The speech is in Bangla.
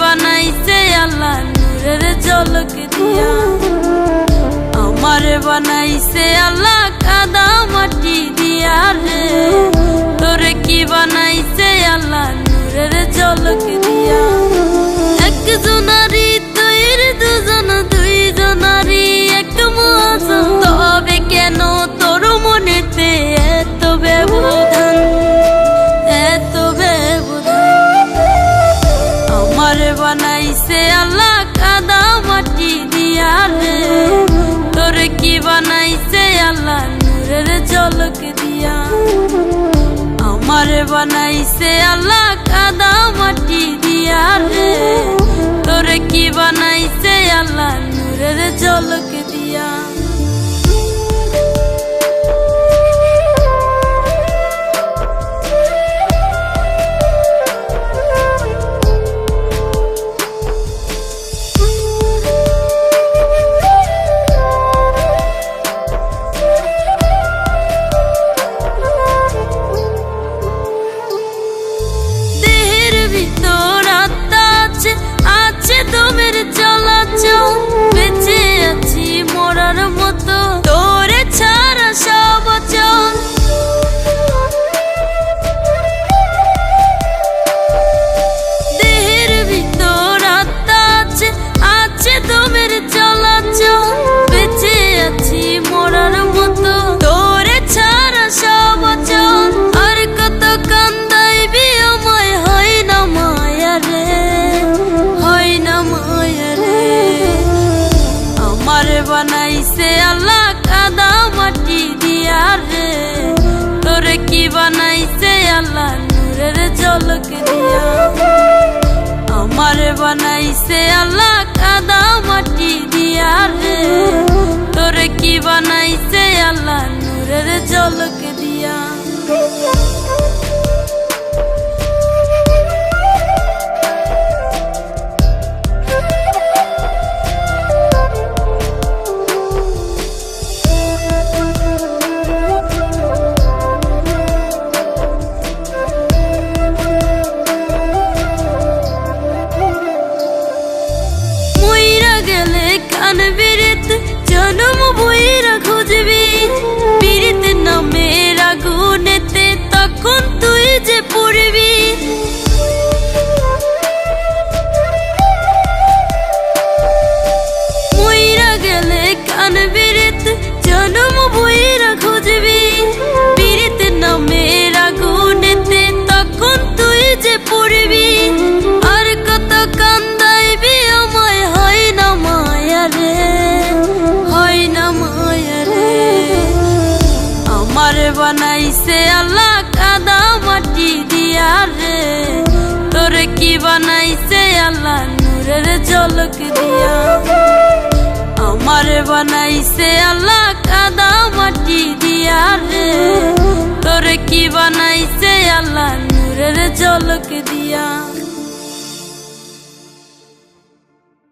বানাইছে আল্লাহ নূরের ঝলক দিয়া। আমারে বানাইছে আল্লাহ কাদা মাটি দিয়া রে, তোরে কি বানাইছে আল্লাহ নূরের ঝলক দিয়া। একজনারি তৈর দুজন, দুইজনারি এক মহাজন, তবে কেন তোর মনেতে এত ব্যবধান, এত ব্যবধান। আমারে বানাইছে আল্লাহ কাদা মাটি দিয়া রে, তোরে কি বানাইছে আল্লাহ নূরের ঝলক দিয়া। আমারে বানাইছে আল্লাহ কাদা মাটি দিয়া রে, তোরে কি বানাইছে আল্লাহ নূরের ঝলক দিয়া। তোমের চলাচল বেঁচে আছি মরার মতো, তোরে ছাড়া সব চল। দেহের ভিতর আত্মা আছে, আছে তোমের চলাচল বেঁচে আছি মরার মতো, তোরে ছাড়া সব চল। আর কত কান্দাইবি আমায়, হয় না মায়া রে, হয় না মায়া রে। আমারে বানাইছে আল্লাহ কাদা মাটি দিয়া রে, তোরে কি বানাইছে আল্লাহ নূরের ঝলক দিয়া। আমারে বানাইছে আল্লাহ কাদা মাটি দিয়া রে, তোরে কি বানাইছে আল্লাহ নূরের ঝলক দিয়া। কান বিরিত জনম বইরা খুঁজবি, বিরিত নামের আগুনেতে তখন তুই যে পড়বি। মইরা গেলে কান বিরিত জনম বইরা খুঁজবি, বিরিত নামের আগুনেতে তখন তুই যে পড়বি। আর কত কান্দাইবি আমায়, হয় না মায়া রে, হয় না মায়া রে। আমারে বানাইছে আল্লাহ কাদা মাটি দিয়া রে, তোরে কি বানাইছে আল্লাহ নূরের ঝলক দিয়া। আমারে বানাইছে আল্লাহ কাদা মাটি দিয়া রে, তোরে কি বানাইছে আল্লাহ নূরের ঝলক দিয়া।